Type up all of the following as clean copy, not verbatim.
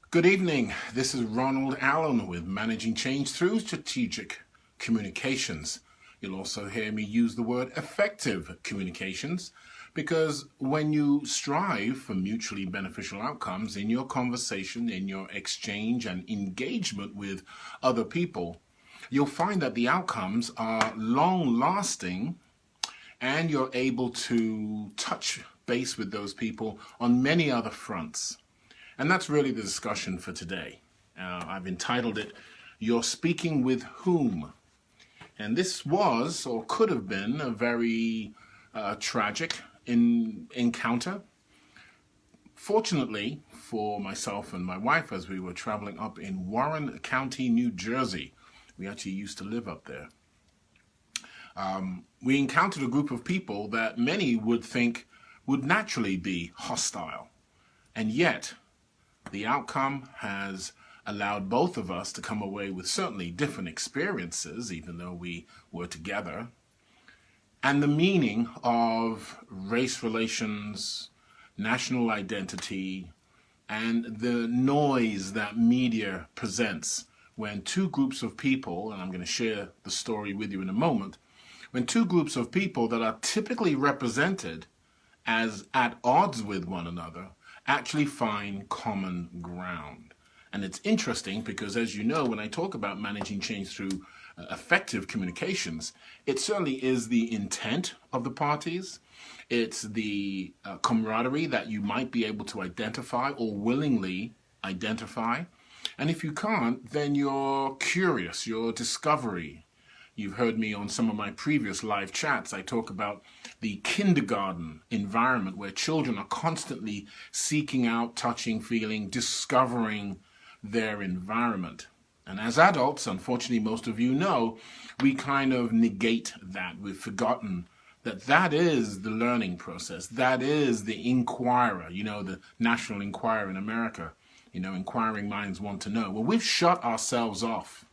Good evening. This is Ronald Allen with Managing Change Through Strategic Communications. You'll also hear me use the word effective communications because when you strive for mutually beneficial outcomes in your conversation, in your exchange and engagement with other people, you'll find that the outcomes are long-lasting and you're able to touch base with those people on many other fronts. And that's really the discussion for today. I've entitled it, You're Speaking with Whom? And this was, or could have been, a very tragic encounter. Fortunately for myself and my wife, as we were traveling up in Warren County, New Jersey, we actually used to live up there. We encountered a group of people that many would think would naturally be hostile. And yet, the outcome has allowed both of us to come away with certainly different experiences, even though we were together. And the meaning of race relations, national identity, and the noise that media presents when two groups of people, and I'm going to share the story with you in a moment, when two groups of people that are typically represented as at odds with one another actually find common ground. And it's interesting because, as you know, when I talk about managing change through effective communications, it certainly is the intent of the parties. It's the camaraderie that you might be able to identify or willingly identify. And if you can't, then you're curious, your discovery. You've heard me on some of my previous live chats. I talk about the kindergarten environment where children are constantly seeking out, touching, feeling, discovering their environment. And as adults, unfortunately, most of you know, we kind of negate that. We've forgotten that that is the learning process. That is the inquirer, the National Enquirer in America. Inquiring minds want to know. Well, we've shut ourselves off.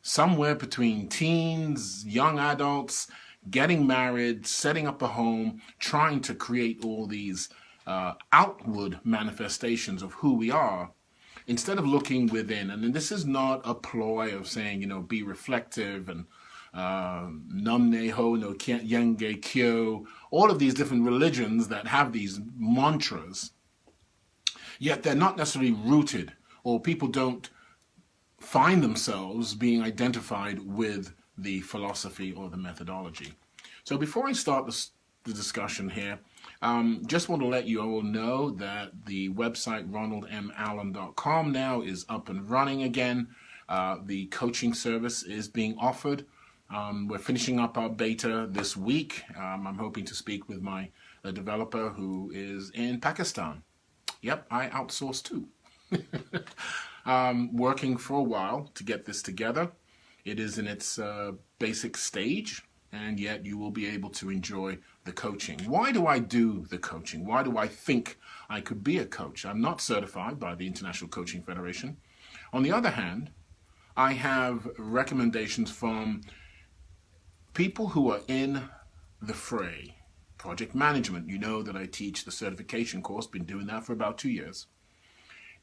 Somewhere between teens, young adults, getting married, setting up a home, trying to create all these outward manifestations of who we are, instead of looking within. And this is not a ploy of saying, be reflective and nam ne ho no yenge kyo, all of these different religions that have these mantras, yet they're not necessarily rooted, or people don't find themselves being identified with the philosophy or the methodology. So before I start the discussion here, just want to let you all know that the website ronaldmallen.com now is up and running again. The coaching service is being offered. We're finishing up our beta this week. I'm hoping to speak with my developer who is in Pakistan. Yep, I outsource too. Working for a while to get this together. It is in its basic stage, and yet you will be able to enjoy the coaching. Why do I do the coaching? Why do I think I could be a coach? I'm not certified by the International Coaching Federation. On the other hand, I have recommendations from people who are in the fray. Project management, you know that I teach the certification course, been doing that for about 2 years.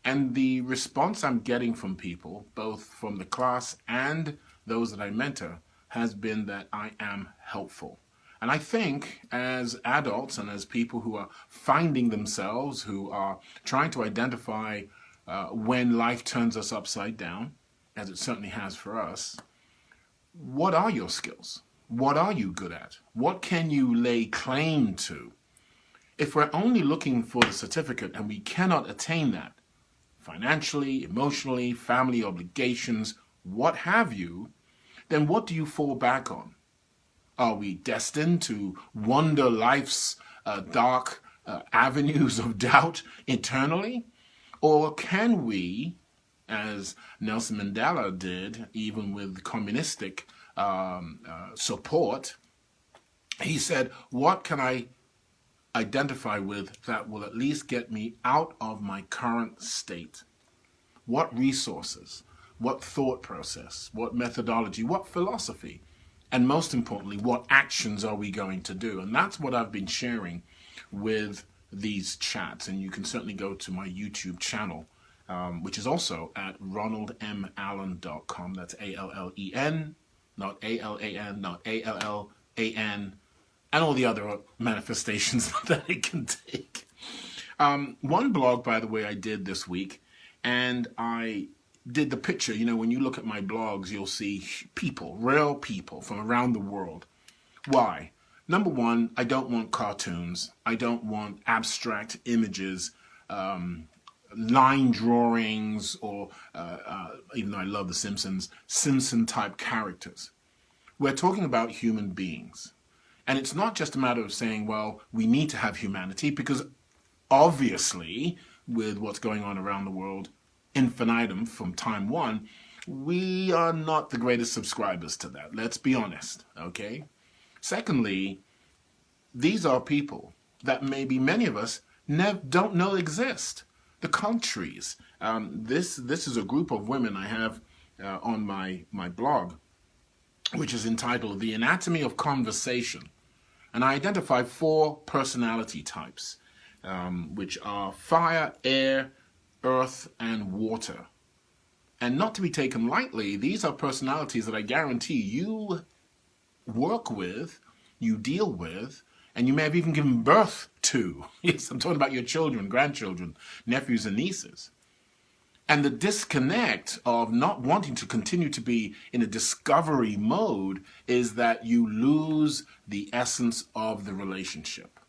And the response I'm getting from people, both from the class and those that I mentor, has been that I am helpful. And I think as adults and as people who are finding themselves, who are trying to identify when life turns us upside down, as it certainly has for us, what are your skills? What are you good at? What can you lay claim to? If we're only looking for the certificate and we cannot attain that, financially, emotionally, family obligations, what have you, then what do you fall back on? Are we destined to wander life's dark avenues of doubt eternally? Or can we, as Nelson Mandela did, even with communistic support, he said, what can I identify with that will at least get me out of my current state? What resources, what thought process, what methodology, what philosophy, and most importantly, what actions are we going to do? And that's what I've been sharing with these chats. And you can certainly go to my YouTube channel which is also at ronaldmallen.com. That's ALLEN, not ALAN, not ALLAN, and all the other manifestations that it can take. One blog, by the way, I did this week, and I did the picture. You know, when you look at my blogs, you'll see people, real people from around the world. Why? Number one, I don't want cartoons. I don't want abstract images, line drawings, or even though I love The Simpsons, Simpson-type characters. We're talking about human beings. And it's not just a matter of saying, well, we need to have humanity, because obviously, with what's going on around the world, infinitum from time one, we are not the greatest subscribers to that. Let's be honest, okay? Secondly, these are people that maybe many of us don't know exist. The countries. This is a group of women I have on my blog, which is entitled The Anatomy of Conversation. And I identify 4 personality types, which are fire, air, earth, and water. And not to be taken lightly, these are personalities that I guarantee you work with, you deal with, and you may have even given birth to. Yes, I'm talking about your children, grandchildren, nephews, and nieces. And the disconnect of not wanting to continue to be in a discovery mode is that you lose the essence of the relationship.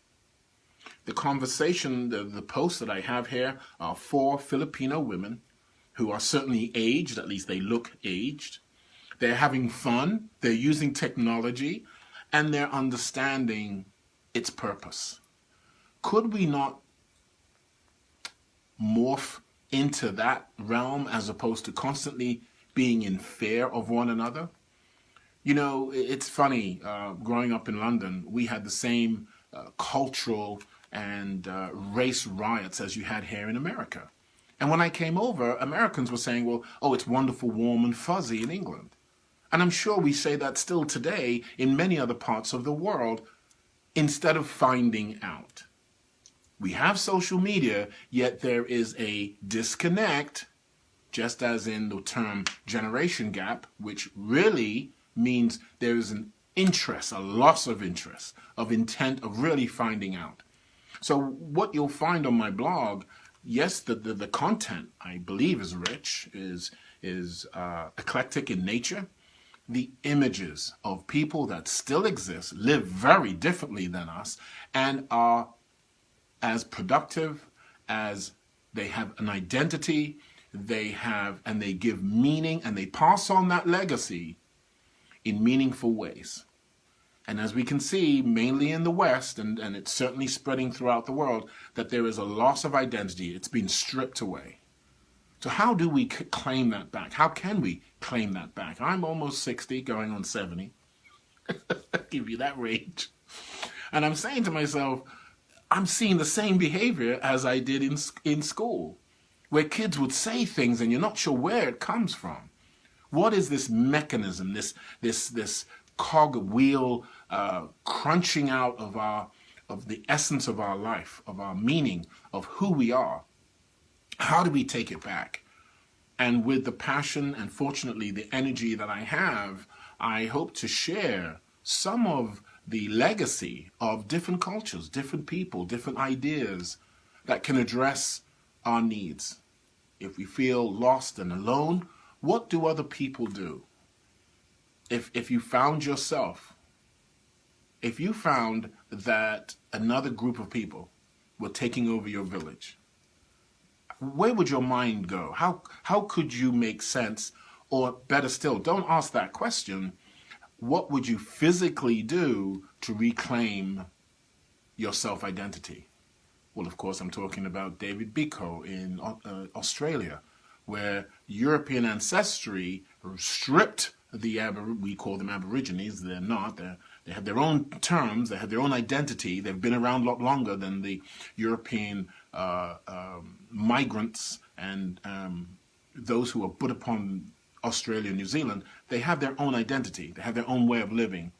The conversation, the posts that I have here are 4 Filipino women who are certainly aged, at least they look aged. They're having fun, they're using technology, and they're understanding its purpose. Could we not morph into that realm as opposed to constantly being in fear of one another? You know, it's funny, growing up in London, we had the same cultural and race riots as you had here in America. And when I came over, Americans were saying, well, oh, it's wonderful, warm and fuzzy in England. And I'm sure we say that still today in many other parts of the world, instead of finding out. We have social media, yet there is a disconnect, just as in the term generation gap, which really means there is an interest, a loss of interest, of intent of really finding out. So what you'll find on my blog, yes, the content, I believe, is rich, is eclectic in nature. The images of people that still exist, live very differently than us, and are as productive, as they have an identity, and they give meaning, and they pass on that legacy in meaningful ways. And as we can see, mainly in the West, and it's certainly spreading throughout the world, that there is a loss of identity. It's been stripped away. So how do we claim that back? How can we claim that back? I'm almost 60, going on 70. Give you that range. And I'm saying to myself, I'm seeing the same behavior as I did in school, where kids would say things and you're not sure where it comes from. What is this mechanism, this cog wheel crunching out of the essence of our life, of our meaning, of who we are? How do we take it back? And with the passion and fortunately the energy that I have, I hope to share some of the legacy of different cultures, different people, different ideas that can address our needs. If we feel lost and alone, what do other people do? If you found yourself, if you found that another group of people were taking over your village, where would your mind go? How could you make sense? Or better still, don't ask that question. What would you physically do to reclaim your self-identity? Well, of course, I'm talking about David Biko in Australia, where European ancestry stripped we call them Aborigines. They're not. They have their own terms. They have their own identity. They've been around a lot longer than the European migrants and those who are put upon Australia and New Zealand. They have their own identity. They have their own way of living.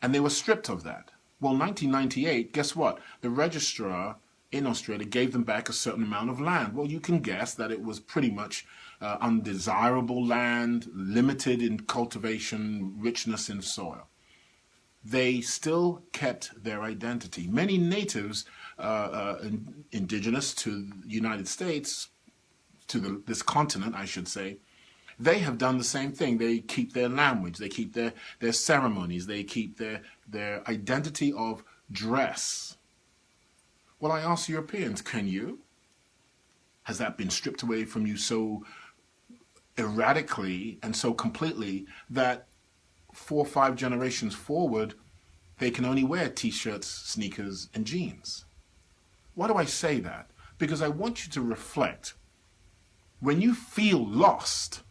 And they were stripped of that. Well, 1998, guess what? The registrar in Australia gave them back a certain amount of land. Well, you can guess that it was pretty much undesirable land, limited in cultivation, richness in soil. They still kept their identity. Many natives, indigenous to the United States, to this continent, I should say, they have done the same thing. They keep their language, they keep their ceremonies, they keep their identity of dress. Well, I ask Europeans, can you? Has that been stripped away from you so erratically and so completely that 4 or 5 generations forward, they can only wear t-shirts, sneakers, and jeans? Why do I say that? Because I want you to reflect. When you feel lost,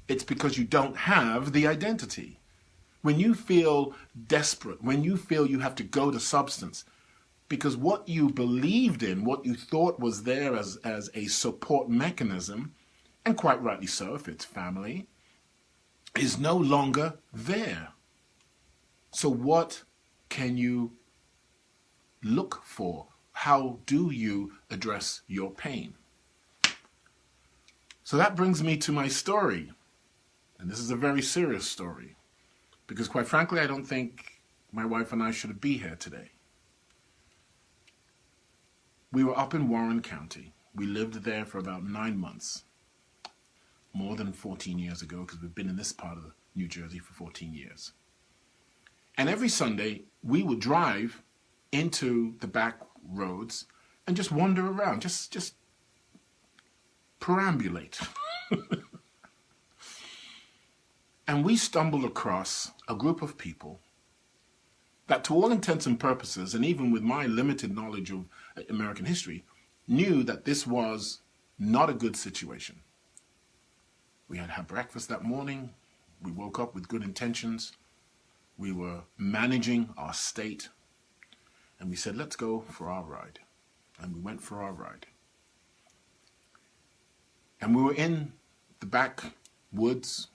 it's because you don't have the identity. When you feel desperate, when you feel you have to go to substance, because what you believed in, what you thought was there as a support mechanism, and quite rightly so if it's family, is no longer there. So what can you look for? How do you address your pain? So that brings me to my story. And this is a very serious story. Because quite frankly, I don't think my wife and I should be here today. We were up in Warren County. We lived there for about 9 months. More than 14 years ago, because we've been in this part of New Jersey for 14 years. And every Sunday, we would drive into the back roads and just wander around, just perambulate. And we stumbled across a group of people that, to all intents and purposes, and even with my limited knowledge of American history, knew that this was not a good situation. We had had breakfast that morning. We woke up with good intentions. We were managing our state. And we said, let's go for our ride. And we went for our ride. And we were in the backwoods,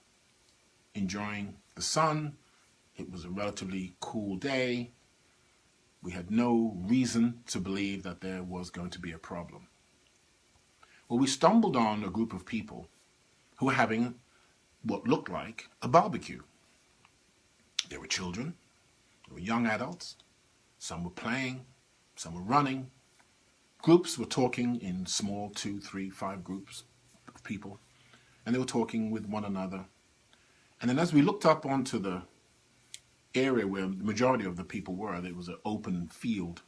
enjoying the sun. It was a relatively cool day. We had no reason to believe that there was going to be a problem. Well, we stumbled on a group of people who were having what looked like a barbecue. There were children, there were young adults, some were playing, some were running. Groups were talking in small 2, 3, 5 groups of people, and they were talking with one another. And then as we looked up onto the area where the majority of the people were, there was an open field,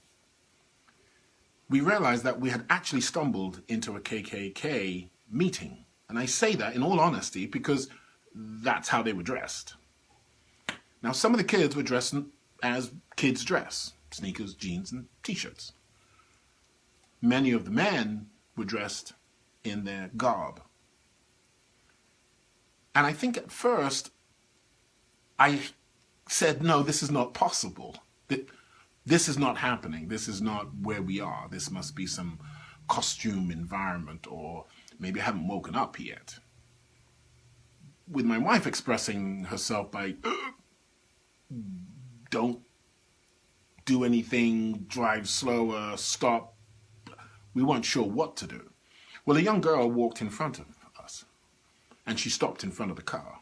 we realized that we had actually stumbled into a KKK meeting. And I say that in all honesty because that's how they were dressed. Now, some of the kids were dressed as kids dress, sneakers, jeans, and t-shirts. Many of the men were dressed in their garb. And I think at first I said, no, this is not possible. This is not happening. This is not where we are. This must be some costume environment, or maybe I haven't woken up yet. With my wife expressing herself by, don't do anything, drive slower, stop. We weren't sure what to do. Well, a young girl walked in front of us, and she stopped in front of the car.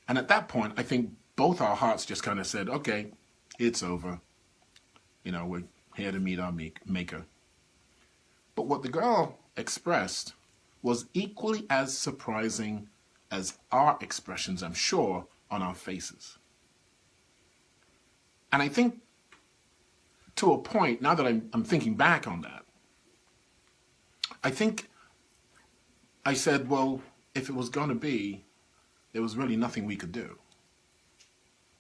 And at that point, I think both our hearts just kind of said, okay, it's over. You know, we're here to meet our maker. But what the girl expressed was equally as surprising as our expressions, I'm sure, on our faces. And I think to a point, now that I'm thinking back on that, I think I said, well, if it was going to be, there was really nothing we could do.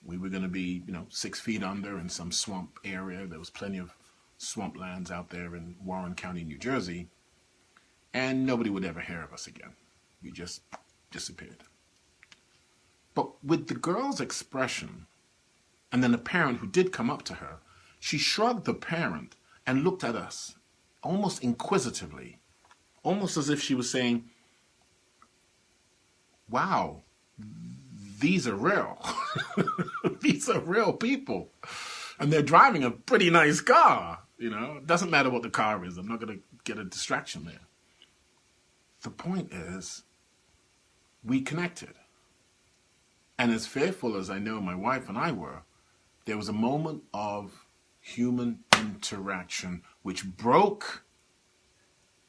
We were going to be, 6 feet under in some swamp area. There was plenty of swamplands out there in Warren County, New Jersey. And nobody would ever hear of us again. We just disappeared. But with the girl's expression, and then the parent who did come up to her, she shrugged the parent and looked at us almost inquisitively, almost as if she was saying, wow, these are real. These are real people. And they're driving a pretty nice car. It doesn't matter what the car is. I'm not going to get a distraction there. The point is, we connected. And as fearful as I know my wife and I were, there was a moment of human interaction which broke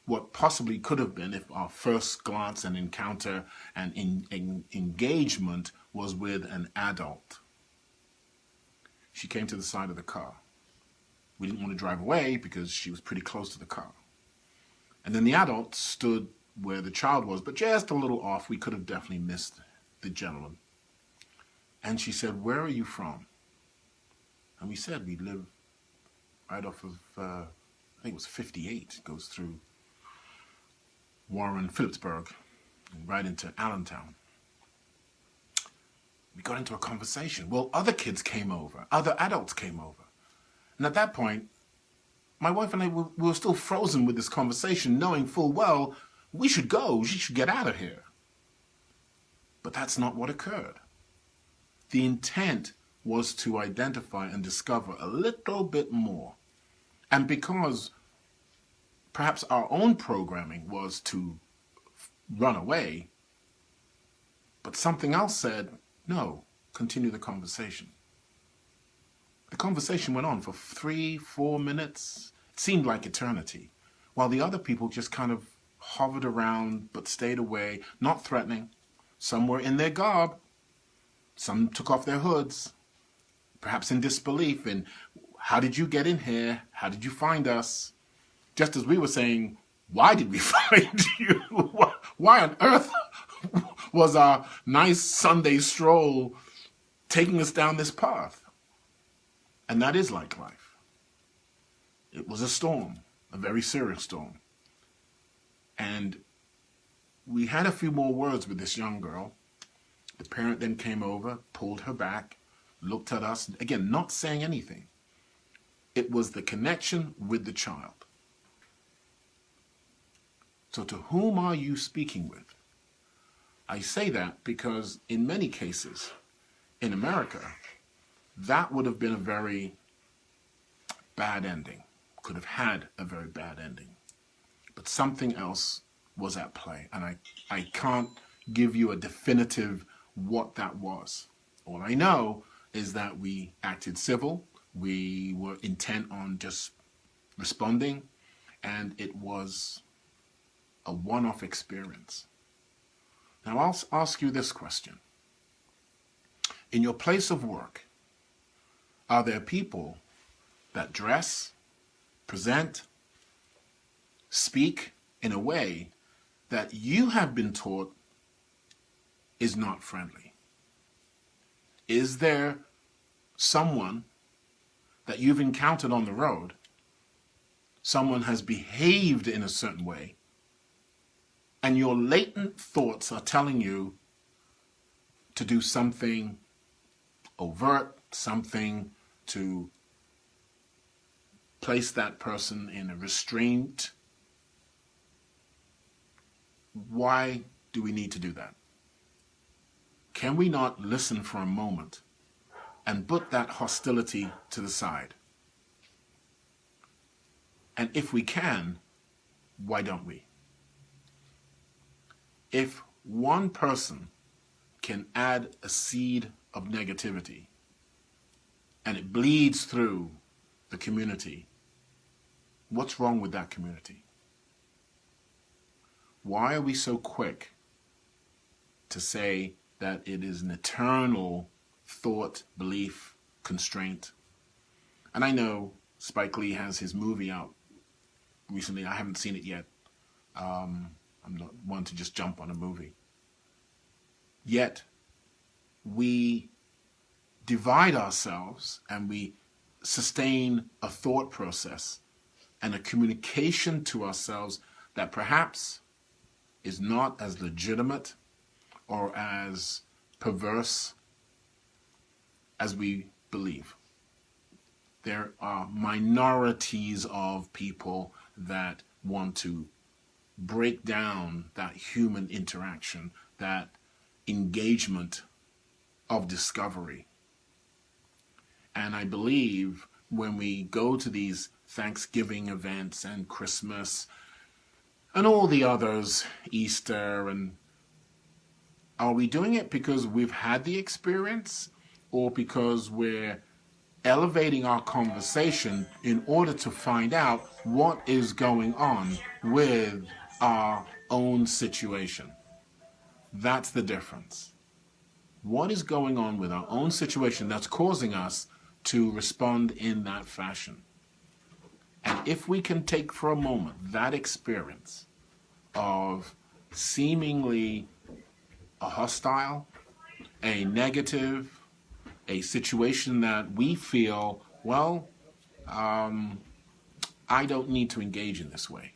what possibly could have been if our first glance and encounter and engagement was with an adult. She came to the side of the car. We didn't want to drive away because she was pretty close to the car. And then the adult stood where the child was, but just a little off. We could have definitely missed the gentleman. And she said, "Where are you from?" And we said we live right off of, I think it was 58. It goes through Warren, Phillipsburg, and right into Allentown. We got into a conversation. Well, other kids came over. Other adults came over. And at that point, my wife and I we were still frozen with this conversation, knowing full well we should go. She should get out of here. But that's not what occurred. The intent was to identify and discover a little bit more. And because perhaps our own programming was to run away, but something else said, no, continue the conversation. The conversation went on for 3-4 minutes. It seemed like eternity, while the other people just kind of hovered around but stayed away, not threatening. Some were in their garb. Some took off their hoods, perhaps in disbelief in, how did you get in here? How did you find us? Just as we were saying, why did we find you? Why on earth was our nice Sunday stroll taking us down this path? And that is like life. It was a storm, a very serious storm. And we had a few more words with this young girl. The parent then came over, pulled her back, looked at us, again, not saying anything. It was the connection with the child. So to whom are you speaking with? I say that because in many cases in America, that would have been a very bad ending, could have had a very bad ending. But something else was at play, and I can't give you a definitive what that was. All I know is that we acted civil, we were intent on just responding, and it was a one-off experience. Now I'll ask you this question. In your place of work, are there people that dress, present, speak in a way that you have been taught is not friendly? Is there someone that you've encountered on the road, someone has behaved in a certain way, and your latent thoughts are telling you to do something overt, something to place that person in a restraint? Why do we need to do that? Can we not listen for a moment and put that hostility to the side? And if we can, why don't we? If one person can add a seed of negativity and it bleeds through the community, what's wrong with that community? Why are we so quick to say that it is an eternal thought, belief, constraint? And I know Spike Lee has his movie out recently. I haven't seen it yet. I'm not one to just jump on a movie. Yet, we divide ourselves and we sustain a thought process and a communication to ourselves that perhaps is not as legitimate or as perverse as we believe. There are minorities of people that want to break down that human interaction, that engagement of discovery. And I believe when we go to these Thanksgiving events and Christmas and all the others, Easter, and are we doing it because we've had the experience or because we're elevating our conversation in order to find out what is going on with our own situation? That's the difference. What is going on with our own situation that's causing us to respond in that fashion? And if we can take for a moment that experience of seemingly a hostile, a negative, a situation that we feel, well, I don't need to engage in this way.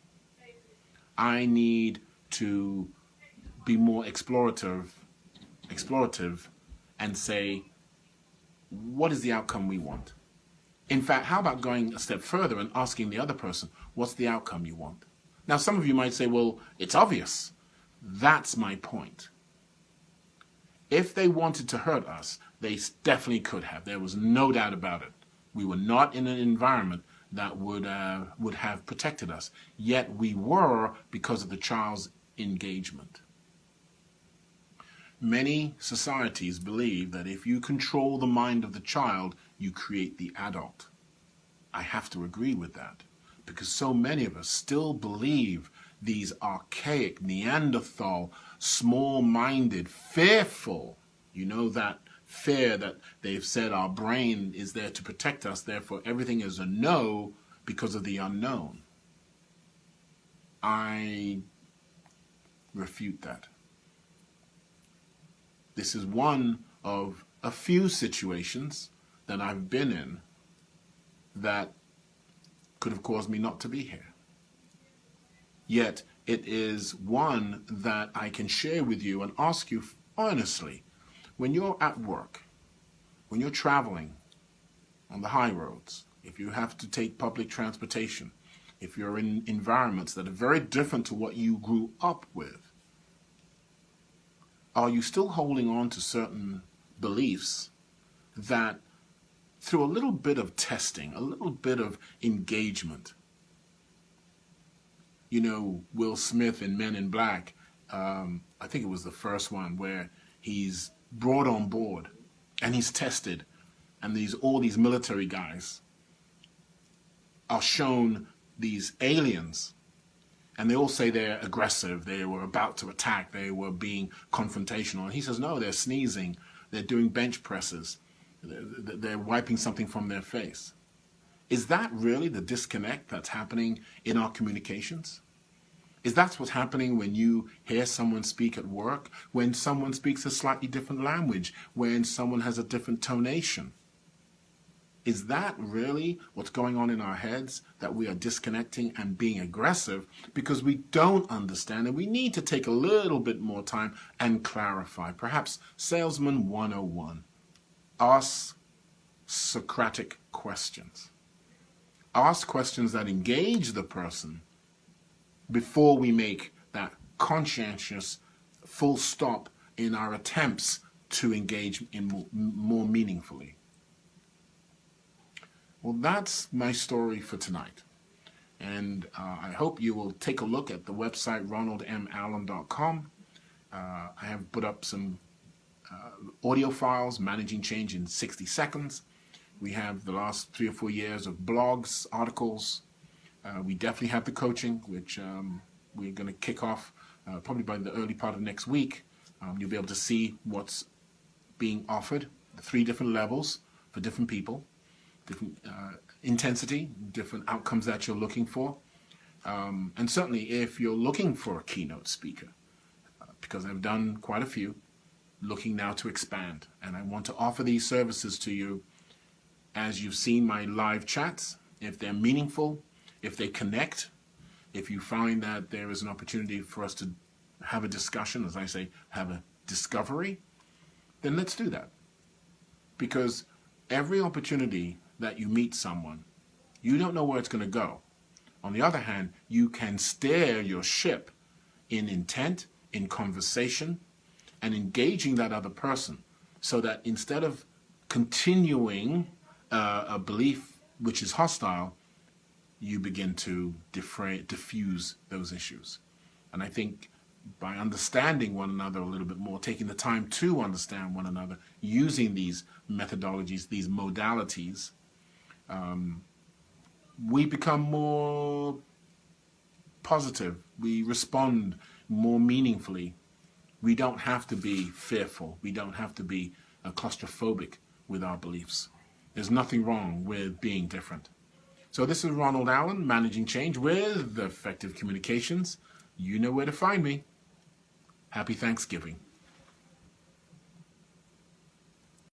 I need to be more explorative and say, what is the outcome we want? In fact, how about going a step further and asking the other person, what's the outcome you want? Now, some of you might say, well, it's obvious. That's my point. If they wanted to hurt us, they definitely could have. There was no doubt about it. We were not in an environment that would have protected us. Yet we were because of the child's engagement. Many societies believe that if you control the mind of the child, you create the adult. I have to agree with that because so many of us still believe these archaic, Neanderthal, small-minded, fearful, that fear that they've said our brain is there to protect us, therefore everything is a no because of the unknown. I refute that. This is one of a few situations that I've been in that could have caused me not to be here. Yet it is one that I can share with you and ask you honestly. When you're at work, when you're traveling on the high roads, if you have to take public transportation, if you're in environments that are very different to what you grew up with, are you still holding on to certain beliefs that through a little bit of testing, a little bit of engagement, Will Smith in Men in Black, I think it was the first one where he's brought on board and he's tested, and all these military guys are shown these aliens, and they all say they're aggressive, they were about to attack, they were being confrontational, and he says no, they're sneezing, they're doing bench presses, they're wiping something from their face. Is that really the disconnect that's happening in our communications? Is that what's happening when you hear someone speak at work, when someone speaks a slightly different language, when someone has a different tonation? Is that really what's going on in our heads, that we are disconnecting and being aggressive because we don't understand, and we need to take a little bit more time and clarify? Perhaps Salesman 101. Ask Socratic questions. Ask questions that engage the person before we make that conscientious full stop in our attempts to engage in more meaningfully. Well, that's my story for tonight. And I hope you will take a look at the website ronaldmallen.com. I have put up some audio files, Managing Change in 60 Seconds. We have the last 3 or 4 years of blogs, articles. We definitely have the coaching, which we're going to kick off probably by the early part of next week. You'll be able to see what's being offered, the 3 different levels for different people, different intensity, different outcomes that you're looking for. And certainly if you're looking for a keynote speaker, because I've done quite a few, looking now to expand. And I want to offer these services to you as you've seen my live chats. If they're meaningful, if they connect, if you find that there is an opportunity for us to have a discussion, as I say, have a discovery, then let's do that. Because every opportunity that you meet someone, you don't know where it's going to go. On the other hand, you can steer your ship in intent, in conversation, and engaging that other person so that instead of continuing a belief which is hostile, you begin to diffuse those issues. And I think by understanding one another a little bit more, taking the time to understand one another, using these methodologies, these modalities, we become more positive. We respond more meaningfully. We don't have to be fearful. We don't have to be claustrophobic with our beliefs. There's nothing wrong with being different. So this is Ronald Allen, Managing Change with Effective Communications. You know where to find me. Happy Thanksgiving.